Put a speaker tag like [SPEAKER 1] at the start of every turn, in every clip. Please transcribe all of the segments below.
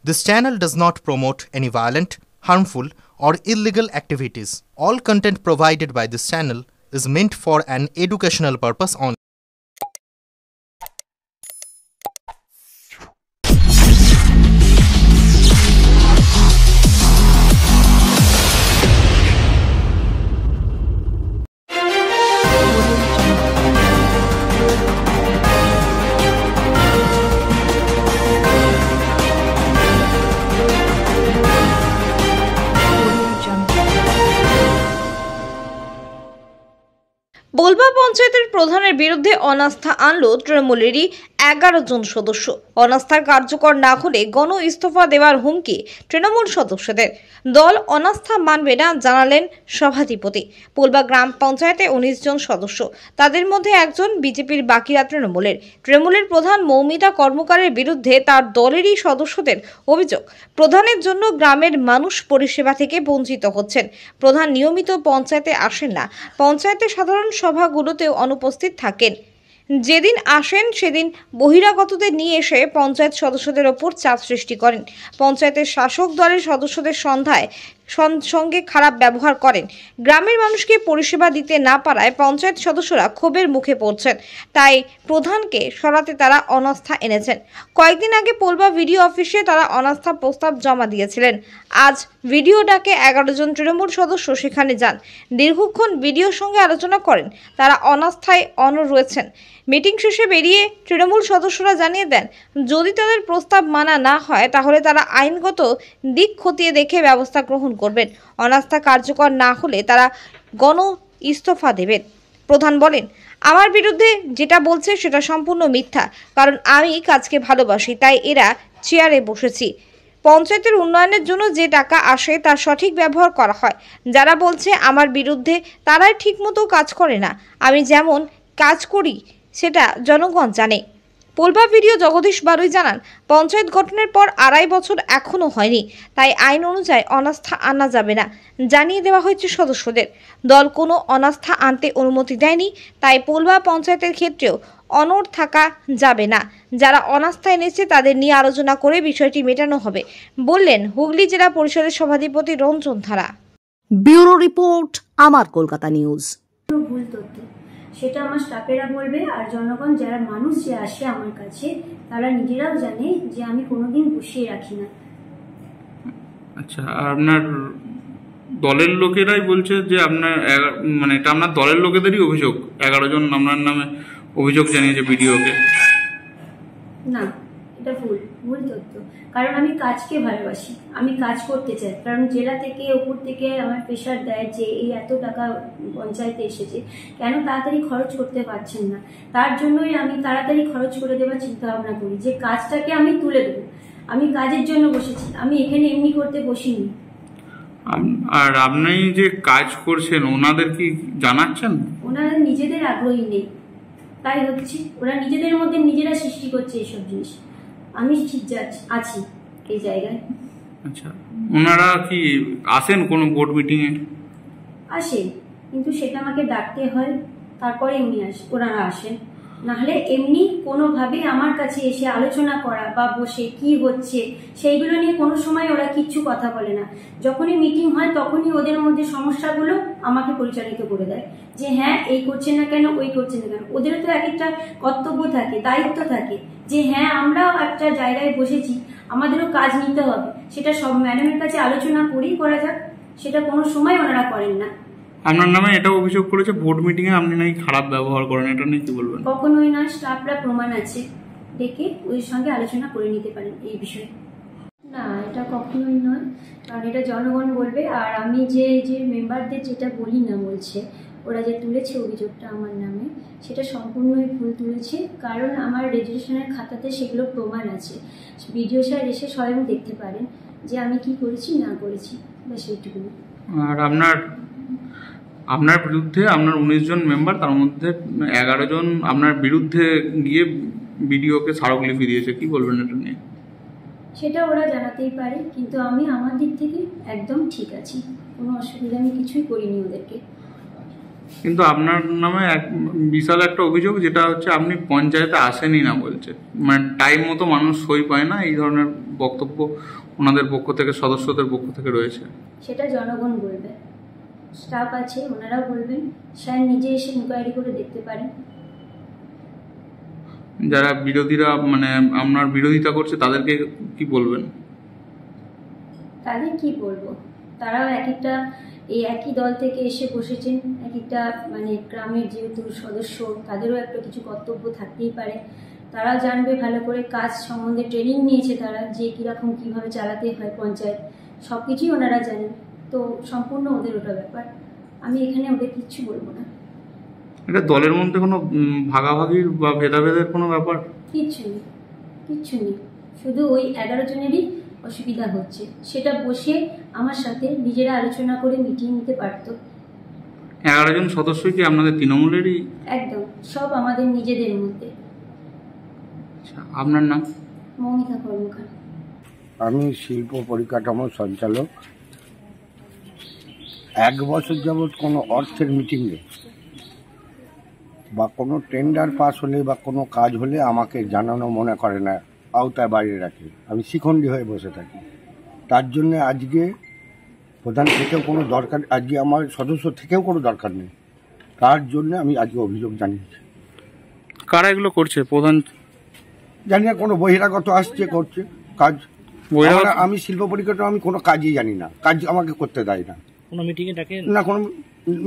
[SPEAKER 1] This channel does not promote any violent, harmful, or illegal activities. All content provided by this channel is meant for an educational purpose only.
[SPEAKER 2] बोलबा पंचायतेर प्रधानेर बिरुद्धे अनास्था आनलो तृणमूलेरই 11 জন সদস্য। অনাস্থা কার্যকর না হলে গণ ইস্তফা দেওয়ার হুমকি তৃণমূল সদস্যদের। দল অনাস্থা মানবে না জানালেন সভাধিপতি। পোলবা গ্রাম পঞ্চায়েতে 19 জন সদস্য, তাদের মধ্যে একজন বিজেপির, বাকিরা তৃণমূলের। তৃণমূলের প্রধান মৌমিতা কর্মকারের বিরুদ্ধে তার দলেরই সদস্যদের অভিযোগ, প্রধানের জন্য গ্রামের মানুষ পরিষেবা থেকে বঞ্চিত হচ্ছেন। প্রধান নিয়মিত পঞ্চায়েতে আসেন না, পঞ্চায়েতের সাধারণ সভাগুলোতেও অনুপস্থিত থাকেন। যেদিন আসেন সেদিন বহিরাগতদের নিয়ে এসে পঞ্চায়েত সদস্যদের ওপর চাপ সৃষ্টি করেন। পঞ্চায়েতের শাসক দলের সদস্যদের সঙ্গে খারাপ ব্যবহার করেন। গ্রামের মানুষকে পরিষেবা দিতে না পারায় পঞ্চায়েত সদস্যরা ক্ষোভের মুখে পড়ছেন। তাই প্রধানকে সরাতে তারা অনাস্থা এনেছেন। কয়েকদিন আগে পোলবা ভিডিও অফিসে তারা অনাস্থা প্রস্তাব জমা দিয়েছিলেন। আজ ভিডিও ডাকে 11 জন তৃণমূল সদস্য সেখানে যান। দীর্ঘক্ষণ ভিডিওর সঙ্গে আলোচনা করেন। তারা অনাস্থায় অনড় রয়েছেন। মিটিং শেষে বেরিয়ে তৃণমূল সদস্যরা জানিয়ে দেন, যদি তাদের প্রস্তাব মানা না হয় তাহলে তারা আইনগত দিক খতিয়ে দেখে ব্যবস্থা গ্রহণ করবেন। অনাস্থা কার্যকর না হলে তারা গণ ইস্তফা দেবেন। প্রধান বলেন, আমার বিরুদ্ধে যেটা বলছে সেটা সম্পূর্ণ মিথ্যা, কারণ আমি কাজকে ভালোবাসি, তাই এরা চেয়ারে বসেছি। পঞ্চায়েতের উন্নয়নের জন্য যে টাকা আসে তার সঠিক ব্যবহার করা হয়। যারা বলছে আমার বিরুদ্ধে তারাই ঠিকমতো কাজ করে না। আমি যেমন কাজ করি সেটা জনগণ জানে। পোলবা ভিডিও জগদীশ বারুই জানান, পঞ্চায়েত গঠনের পর 2.5 বছর এখনও হয়নি, তাই আইন অনুযায়ী অনাস্থা আনা যাবে না জানিয়ে দেওয়া হয়েছে সদস্যদের। দল কোনো অনাস্থা আনতে অনুমতি দেয়নি, তাই পোলবা পঞ্চায়েতের ক্ষেত্রেও অনড় থাকা যাবে না। যারা অনাস্থা এনেছে তাদের নিয়ে আলোচনা করে বিষয়টি মেটানো হবে বললেন হুগলি জেলা পরিষদের সভাধিপতি রঞ্জন ধারা।
[SPEAKER 3] ব্যুরো রিপোর্ট, আমার কলকাতা নিউজ।
[SPEAKER 4] ভুল তথ্য সেটা আমার স্টাফেরা বলবে, আর জনগণ যারা মানুষ যে আসে আমার কাছে তারা নিজেরাও জানে যে আমি কোনোদিন বসিয়ে রাখি না।
[SPEAKER 5] আচ্ছা, আপনার দলের লোকেরাই বলছে যে আপনার মানে এটা আপনার দলের লোকেদেরই অভিযোগ, 11 জন আপনার নামে অভিযোগ জানিয়েছে ভিডিওকে। না,
[SPEAKER 4] এটা ভুল তথ্য। কারণ আমি কাজকে ভালোবাসি, আমি কাজ করতে চাই। কারণ জেলা থেকে উপর থেকে আমার প্রেশার দেয় যে এই এত টাকা পঞ্চায়েতে এসেছে, কেন তাড়াতাড়ি খরচ করতে পারছেন না। তার জন্যই আমি তাড়াতাড়ি খরচ করে দেওয়ার চিন্তা ভাবনা করি যে কাজটাকে আমি তুলে দেবো। আমি কাজের জন্য বসেছি, আমি এখানে এমনি করতে বসিনি।
[SPEAKER 5] আর আপনি যে কাজ করছেন ওনাদের কি জানাচ্ছেন?
[SPEAKER 4] ওনারা নিজেদের আগ্রহী নেই, তাই হচ্ছে ওরা নিজেদের মধ্যে নিজেরা সৃষ্টি করছে এইসব জিনিস। আমি ঠিক আছি এই জায়গায়।
[SPEAKER 5] আচ্ছা, ওনারা কি আসেন কোনো বোর্ড মিটিং এ?
[SPEAKER 4] আসেন, কিন্তু সেটা আমাকে ডাকতে হয়, তারপরে ওনারা আসেন। নাহলে এমনি কোনোভাবে আমার কাছে এসে আলোচনা করা বা বসে কি হচ্ছে সেইগুলো নিয়ে কোনো সময় ওরা কিচ্ছু কথা বলে না। যখনই মিটিং হয় তখনই ওদের মধ্যে সমস্যাগুলো আমাকে পরিচালিত করে দেয় যে হ্যাঁ এই করছেন না কেন, ওই করছেন না কেন। ওদেরও তো এক একটা কর্তব্য থাকে, দায়িত্ব থাকে যে হ্যাঁ আমরাও একটা জায়গায় বসেছি, আমাদেরও কাজ নিতে হবে। সেটা সব ম্যাডামের কাছে আলোচনা করেই করা যাক, সেটা কোনো সময় ওনারা করেন না।
[SPEAKER 5] আপনার নামে এটা অভিযোগ করেছে বোর্ড মিটিং এ আপনি নাকি খারাপ ব্যবহার করেন, এটা নিয়ে কি বলবেন?
[SPEAKER 4] কখনোই না, স্টাফরা প্রমাণ আছে, ডেকে ওদের সঙ্গে আলোচনা করে নিতে পারেন এই বিষয়ে। না, এটা কখনোই নয়, কারণ এটা জনগণ বলবে। আর আমি যে মেম্বারদের যেটা বলি না বলছে, ওরা যে তুলেছে অভিযোগটা আমার নামে, সেটা সম্পূর্ণই ভুল তুলেছে। কারণ আমার রেজিস্ট্রেশনের খাতাতে সেগুলো প্রমাণ আছে। ভিডিও স্যার এসে স্বয়ং দেখতে পারেন যে আমি কি করেছি না করেছি, বা সেইটুকুনি।
[SPEAKER 5] আর আপনার বিরুদ্ধে আপনার 19 জন মেম্বার, তার মধ্যে 11 জন আপনার বিরুদ্ধে গিয়ে ভিডিওকে স্মারকলিপি দিয়েছে, কি বলবেন এটা নিয়ে?
[SPEAKER 4] সেটা ওরা জানাতেই পারে, কিন্তু আমি আমার দিক থেকে একদম ঠিক আছি, কোনো অসুবিধা আমি কিছুই করিনি ওদেরকে।
[SPEAKER 5] কিন্তু আপনার নামে এক বিশাল একটা অভিযোগ, যেটা হচ্ছে আপনি পঞ্চায়েতে আসেনই না বলছে, মানে টাইম মতো মানুষ সই পায় না, এই ধরনের বক্তব্য ওনাদের পক্ষ থেকে, সদস্যদের পক্ষ থেকে রয়েছে।
[SPEAKER 4] সেটা জনগণ বলবে, স্টাফ আছে ওনারাও বলবেন, স্যার নিজে এসে ইনকোয়ারি করে দেখতে পারেন।
[SPEAKER 5] যারা বিরোধীরা মানে আপনার বিরোধিতা করছে তাদেরকে কি বলবেন?
[SPEAKER 4] তাদের কি বলবো, তারাও এই একই দল থেকে এসে বসেছেন, এক একটা মানে গ্রামের যেহেতু সদস্য, তাদেরও একটা কিছু কর্তব্য থাকতেই পারে। তারা জানবে ভালো করে, কাজ সম্বন্ধে ট্রেনিং নিয়েছে তারা, যে কীরকম কীভাবে চালাতে হয় পঞ্চায়েত, সব কিছুই ওনারা জানেন। তো সম্পূর্ণ ওদের ওটা ব্যাপার, আমি এখানে ওদের কিচ্ছু বলবো না।
[SPEAKER 5] এটা দলের মধ্যে কোনো ভাগাভাগির বা ভেদাভেদের কোনো ব্যাপার
[SPEAKER 4] কিচ্ছু নেই, শুধু ওই 11 জনেরই অসুবিধা হচ্ছে, সেটা বসে আমার সাথে নিজেরা আলোচনা করে মিটিয়ে নিতে পারতো।
[SPEAKER 5] 11 জন সদস্য কি আপনাদের তৃণমূলেরই?
[SPEAKER 4] একদম, সব আমাদের নিজেদের মধ্যে।
[SPEAKER 5] আচ্ছা, আপনার নাম?
[SPEAKER 4] মৌমিতা কর্মকার।
[SPEAKER 6] আমি শিল্প পরিকাঠামো সঞ্চালক। 1 বছর যাবৎ কোনো অর্থের মিটিং নেই, বা কোনো টেন্ডার পাস হলে বা কোনো কাজ হলে আমাকে জানানো মনে করে না, আওতায় বাইরে রাখে, আমি শিখণ্ডী হয়ে বসে থাকি। তার জন্য আজকে প্রধান থেকেও কোনো দরকার, আজকে আমার সদস্য থেকেও কোনো দরকার নেই, তার জন্য আমি আজকে অভিযোগ জানিয়েছি।
[SPEAKER 5] কারা এগুলো করছে? প্রধান
[SPEAKER 6] জানি না, কোনো বহিরাগত আসছে করছে কাজ। আমি শিল্প পরিকাঠামো, আমি কোনো কাজই জানি না, কাজ আমাকে করতে দেয় না। কোনো মিটিংয়ে ডাকে না, কোনো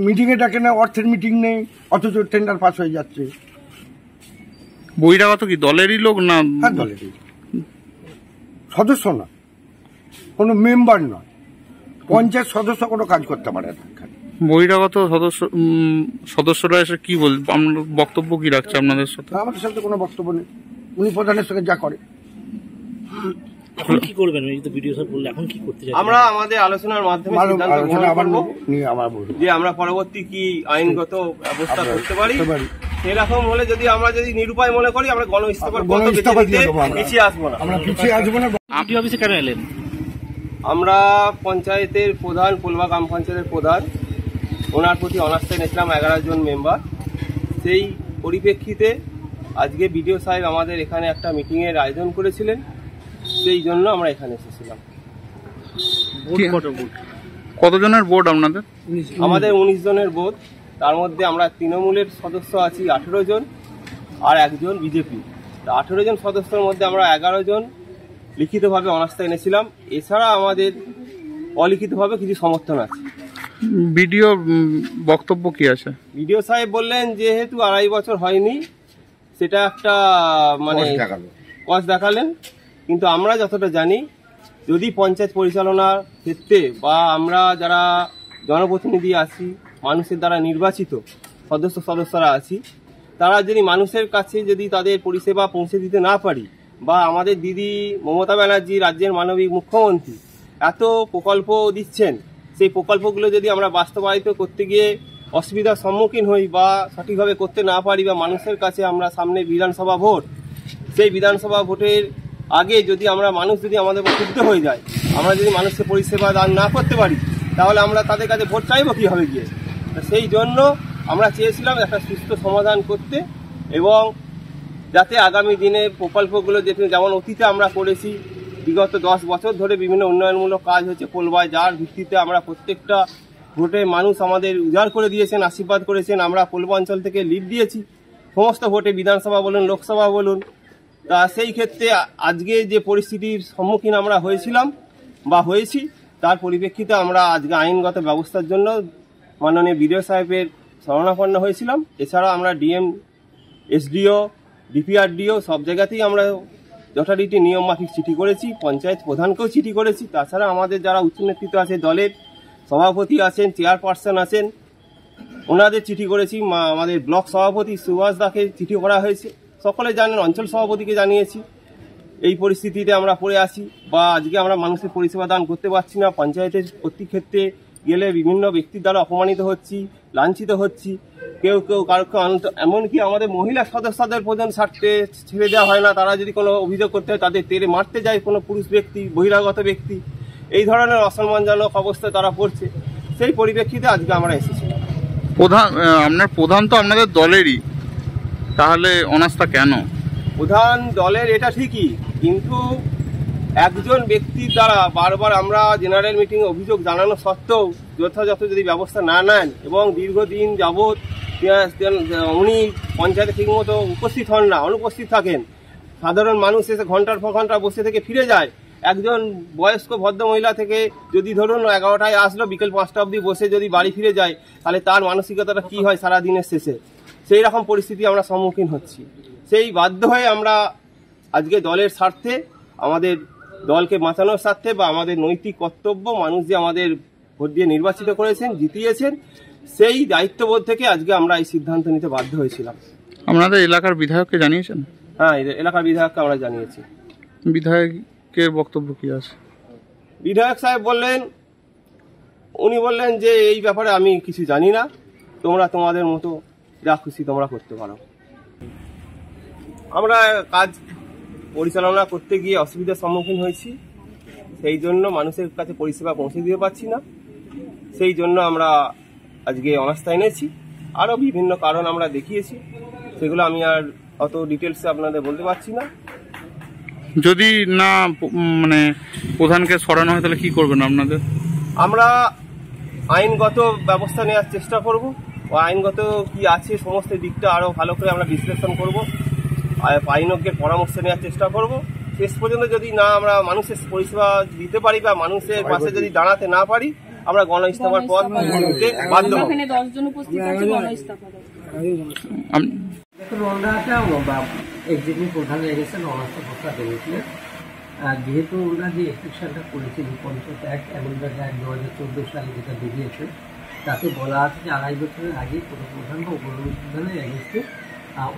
[SPEAKER 6] মিটিংয়ে ডাকে না, অর্থের মিটিং নেই, অথচ টেন্ডার পাস হয়ে যাচ্ছে।
[SPEAKER 5] বহিরাগত কি দলেরই লোক না?
[SPEAKER 6] হ্যাঁ, দলেরই, সদস্য না, কোনো মেম্বার নয়, পঞ্চায়েত সদস্য কোনো কাজ করতে পারে না।
[SPEAKER 5] বহিরাগত সদস্যরা এসে কি বল, বক্তব্য কি রাখছে আপনাদের সাথে?
[SPEAKER 6] আমাদের সাথে কোনো বক্তব্য নেই, উনি প্রধানের সঙ্গে যা করে।
[SPEAKER 7] এখন কি করবেন? এই তো ভিডিও সব বললে, এখন কি করতে চাই?
[SPEAKER 8] আমরা আমাদের আলোচনার মাধ্যমে সিদ্ধান্ত গ্রহণ করব যে আমরা পরবর্তী কি আইনগত ব্যবস্থা করতে পারি। এরকম হলে যদি নিরুপায় মনে করি, আমরা গণ ইস্তফার পিছিয়ে আসবো না।
[SPEAKER 7] আপনি অফিসে কেন এলেন?
[SPEAKER 8] আমরা পঞ্চায়েতের প্রধান, পোলবা গ্রাম পঞ্চায়েতের প্রধান, ওনার প্রতি অনাস্থা এনেছিলাম 11 জন মেম্বার। সেই পরিপ্রেক্ষিতে আজকে বিডিও সাহেব আমাদের এখানে একটা মিটিংয়ের আয়োজন করেছিলেন, সেই জন্য আমরা এখানে এসেছিলাম।
[SPEAKER 5] কতজনের বোর্ড আপনাদের?
[SPEAKER 8] আমাদের 19 জনের বোর্ড, তার মধ্যে আমরা তৃণমূলের সদস্য আছি 18 জন আর একজন বিজেপি। 18 জন সদস্যের মধ্যে আমরা 11 জন লিখিতভাবে অনাস্থা এনেছিলাম, এছাড়া আমাদের অলিখিতভাবে কিছু সমর্থন আছে।
[SPEAKER 5] ভিডিও বক্তব্য কি আছে?
[SPEAKER 8] বিডিও সাহেব বললেন যেহেতু 2.5 বছর হয়নি, সেটা একটা মানে কষ্ট দেখালেন। কিন্তু আমরা যতটা জানি, যদি পঞ্চায়েত পরিচালনার ক্ষেত্রে বা আমরা যারা জনপ্রতিনিধি আছি, মানুষের দ্বারা নির্বাচিত সদস্যরা আছি, তারা যদি মানুষের কাছে যদি তাদের পরিষেবা পৌঁছে দিতে না পারি, বা আমাদের দিদি মমতা ব্যানার্জি রাজ্যের মানবিক মুখ্যমন্ত্রী এত প্রকল্প দিচ্ছেন, সেই প্রকল্পগুলো যদি আমরা বাস্তবায়িত করতে গিয়ে অসুবিধার সম্মুখীন হই বা সঠিকভাবে করতে না পারি, বা মানুষের কাছে আমরা সামনে বিধানসভা ভোট, সেই বিধানসভা ভোটের আগে যদি মানুষ যদি আমাদের ক্ষুব্ধ হয়ে যায়, আমরা যদি মানুষকে পরিষেবা দান না করতে পারি, তাহলে আমরা তাদের কাছে ভোট চাইবো কীভাবে গিয়ে? সেই জন্য আমরা চেয়েছিলাম একটা সুস্থ সমাধান করতে, এবং যাতে আগামী দিনে প্রকল্পগুলো যেমন অতীতে আমরা করেছি, বিগত 10 বছর ধরে বিভিন্ন উন্নয়নমূলক কাজ হচ্ছে পোলবায়, যার ভিত্তিতে আমরা প্রত্যেকটা ভোটে মানুষ আমাদের উজাড় করে দিয়েছেন, আশীর্বাদ করেছেন। আমরা পোলবা অঞ্চল থেকে লিড দিয়েছি সমস্ত ভোটে, বিধানসভা বলুন, লোকসভা বলুন। তা সেই ক্ষেত্রে আজকে যে পরিস্থিতির সম্মুখীন আমরা হয়েছিলাম বা হয়েছি, তার পরিপ্রেক্ষিতে আমরা আজকে আইনগত ব্যবস্থার জন্য মাননীয় বিডিও সাহেবের শরণাপন্ন হয়েছিলাম। এছাড়া আমরা ডিএম, এসডিও, ডিপিআরডিও সব জায়গাতেই আমরা যথারীতি নিয়ম মাফিক চিঠি করেছি, পঞ্চায়েত প্রধানকেও চিঠি করেছি। তাছাড়া আমাদের যারা উচ্চ নেতৃত্ব আছে, দলের সভাপতি আছেন, চেয়ারপারসন আছেন, ওনাদের চিঠি করেছি। আমাদের ব্লক সভাপতি সুভাষ দাকে চিঠি করা হয়েছে, সকলে জানেন, অঞ্চল সভাপতিকে জানিয়েছি। এই পরিস্থিতিতে আমরা পড়ে আসি, বা আজকে আমরা মানুষের পরিষেবা দান করতে পারছি না। পঞ্চায়েতের প্রতি ক্ষেত্রে গেলে বিভিন্ন ব্যক্তির দ্বারা অপমানিত হচ্ছি, লাঞ্ছিত হচ্ছি। কেউ কারোকে এমনকি আমাদের মহিলা সদস্যদের পর্যন্ত ছেড়ে দেওয়া হয় না। তারা যদি কোনো অভিযোগ করতে হয়, তাদের তেড়ে মারতে যায় কোনো পুরুষ ব্যক্তি, বহিরাগত ব্যক্তি। এই ধরনের অসম্মানজনক অবস্থায় তারা পড়ছে। সেই পরিপ্রেক্ষিতে আজকে আমরা এসেছি।
[SPEAKER 5] প্রধান আপনার প্রধান তো আপনাদের দলেরই, তাহলে অনাস্থা কেন?
[SPEAKER 8] প্রধান দলের এটা ঠিকই, কিন্তু একজন ব্যক্তির দ্বারা বারবার আমরা জেনারেল মিটিংয়ে অভিযোগ জানানো সত্ত্বেও যথাযথ যদি ব্যবস্থা না নেন এবং দীর্ঘদিন যাবৎ উনি পঞ্চায়েতে ঠিকমতো উপস্থিত হন না, অনুপস্থিত থাকেন, সাধারণ মানুষ এসে ঘন্টার পর ঘন্টা বসে থেকে ফিরে যায়। একজন বয়স্ক ভদ্রমহিলা থেকে যদি ধরুন 11টায় আসলো, বিকেল 5টা অবধি বসে যদি বাড়ি ফিরে যায়, তাহলে তার মানসিকতাটা কি হয় সারা দিনের শেষে, সেই রকম পরিস্থিতি আমরা সম্মুখীন হচ্ছি। সেই বাধ্য হয়ে আমরা আজকে দলের স্বার্থে, আমাদের দলকে বাঁচানোর স্বার্থে বা আমাদের নৈতিক কর্তব্য, মানুষ যে আমাদের ভোট দিয়ে নির্বাচিত করেছেন, জিতিয়েছেন, সেই দায়িত্ববোধ থেকে আজকে আমরা এই সিদ্ধান্ত নিতে বাধ্য হয়েছিলাম।
[SPEAKER 5] আপনাদের এলাকার বিধায়ককে জানিয়েছেন?
[SPEAKER 8] হ্যাঁ, এলাকার বিধায়ককে আমরা জানিয়েছি।
[SPEAKER 5] বিধায়কের বক্তব্য কি আছে?
[SPEAKER 8] বিধায়ক সাহেব উনি বললেন যে এই ব্যাপারে আমি কিছু জানি না, তোমরা তোমাদের মতো যা খুশি তোমরা করতে পারো। আমরা কাজ পরিচালনা করতে গিয়ে অসুবিধার সম্মুখীন হয়েছি, সেই জন্য মানুষের কাছে পরিষেবা পৌঁছে দিতে পারছি না, সেই জন্য আমরা আজকে অনাস্থা এনেছি। আরও বিভিন্ন কারণ আমরা দেখিয়েছি, সেগুলো আমি আর অত ডিটেলসে আপনাদের বলতে পারছি না।
[SPEAKER 5] যদি না মানে প্রধানকে সরানো হয় তাহলে কি করবেন আপনাদের?
[SPEAKER 8] আমরা আইনগত ব্যবস্থা নেওয়ার চেষ্টা করব, ও আইনগত কি আছে সমস্ত দিকটা আরও ভালো করে আমরা বিশ্লেষণ করব, আইনজ্ঞের পরামর্শ নেওয়ার চেষ্টা করব। শেষ পর্যন্ত যদি না আমরা মানুষের পরিষেবা দিতে পারি বা মানুষের পাশে যদি দাঁড়াতে না পারি, আমরা গণ ইস্তফার পথ নিতে বাধ্য হব।
[SPEAKER 9] দেখুন, ওনারা এক্সিকিউটিভ প্রধান হয়ে গেছেন, অনাস্থা প্রস্তাব এনেছিলেন। যেহেতু ওনারা যে এক্সেপশনটা করেছেন পঞ্চায়েত অ্যাক্ট অ্যামেন্ডমেন্ট অ্যাক্ট 2014 সালে যেটা বেরিয়েছে, তাতে বলা আছে যে 2.5 বছরের আগে কোনো প্রধান বা উপপ্রধানের এগেন্সটে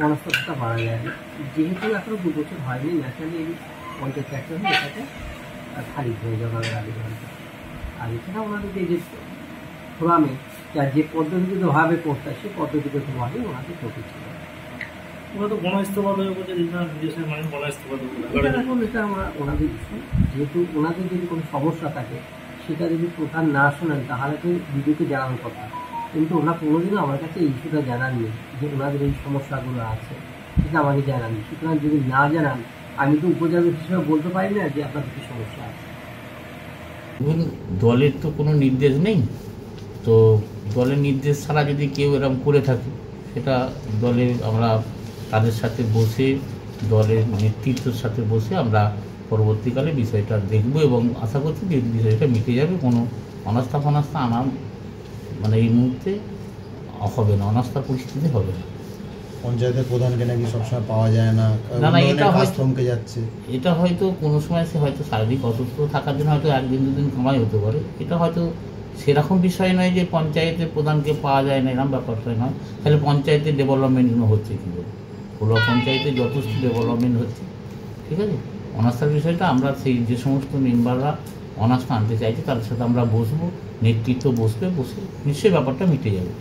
[SPEAKER 9] অনাস্থা প্রস্তাব মারা যায় না। যেহেতু এখনো 2 বছর হয়নি, ন্যাশনালি এই পঞ্চায়েত অ্যাক্টে এটাকে খারিজ হয়ে যাবে আগে। আর এছাড়া ওনাদের যে ফোরামে যে পদ্ধতিগত ভাবে করতে হয়, সেই পদ্ধতিগত ভাবে ওনাকে করতেছিল।
[SPEAKER 7] ওরা তো গণ ইস্তফা দেবে বলছে, নিজস্ব মানে গণ ইস্তফা দেবে।
[SPEAKER 9] এখন এটা আমরা ওনাদের ইস্যু, যেহেতু ওনাদের যদি কোনো সমস্যা থাকে সেটা যদি প্রধান না শোনেন তাহলে তো বিডিওকে জানানোর কথা, কিন্তু ওনারা কোনোদিনও আমার কাছে এই ইস্যুটা জানাননি যে ওনাদের এই সমস্যাগুলো আছে, সেটা আমাকে জানাননি। সুতরাং যদি না জানান, আমি তো উপজাতি হিসেবে বলতে পারি না যে আপনাদের কি সমস্যা আছে।
[SPEAKER 10] দলের তো কোনো নির্দেশ নেই, তো দলের নির্দেশ ছাড়া যদি কেউ এরকম করে থাকে, সেটা দলের আমরা তাদের সাথে বসে, দলের নেতৃত্বের সাথে বসে আমরা পরবর্তীকালে বিষয়টা দেখব এবং আশা করছি যে বিষয়টা মিটে যাবে। কোনো অনাস্থা ফনাস্থা আমার মানে এই মুহূর্তে হবে না, অনাস্থার পরিস্থিতি হবে না।
[SPEAKER 11] পঞ্চায়েতের প্রধানকে নাকি সবসময় পাওয়া যায় না, থমকে যাচ্ছে।
[SPEAKER 10] এটা হয়তো কোনো সময় সে হয়তো শারীরিক অসুস্থ থাকার জন্য হয়তো 1 দিন 2 দিন কামাই হতে পারে। এটা হয়তো সেরকম বিষয় নয় যে পঞ্চায়েতের প্রধানকে পাওয়া যায় না, এরকম ব্যাপারটা নয়। তাহলে পঞ্চায়েতের ডেভেলপমেন্টগুলো হচ্ছে কী করে? পুরো পঞ্চায়েতে যথেষ্ট ডেভেলপমেন্ট হচ্ছে, ঠিক আছে। অনাস্থার বিষয়টা আমরা সেই যে সমস্ত মেম্বাররা অনাস্থা আনতে চাইছে তাদের সাথে আমরা বসবো, নেতৃত্ব বসবে, বসে নিশ্চয়ই ব্যাপারটা মিটে যাবে।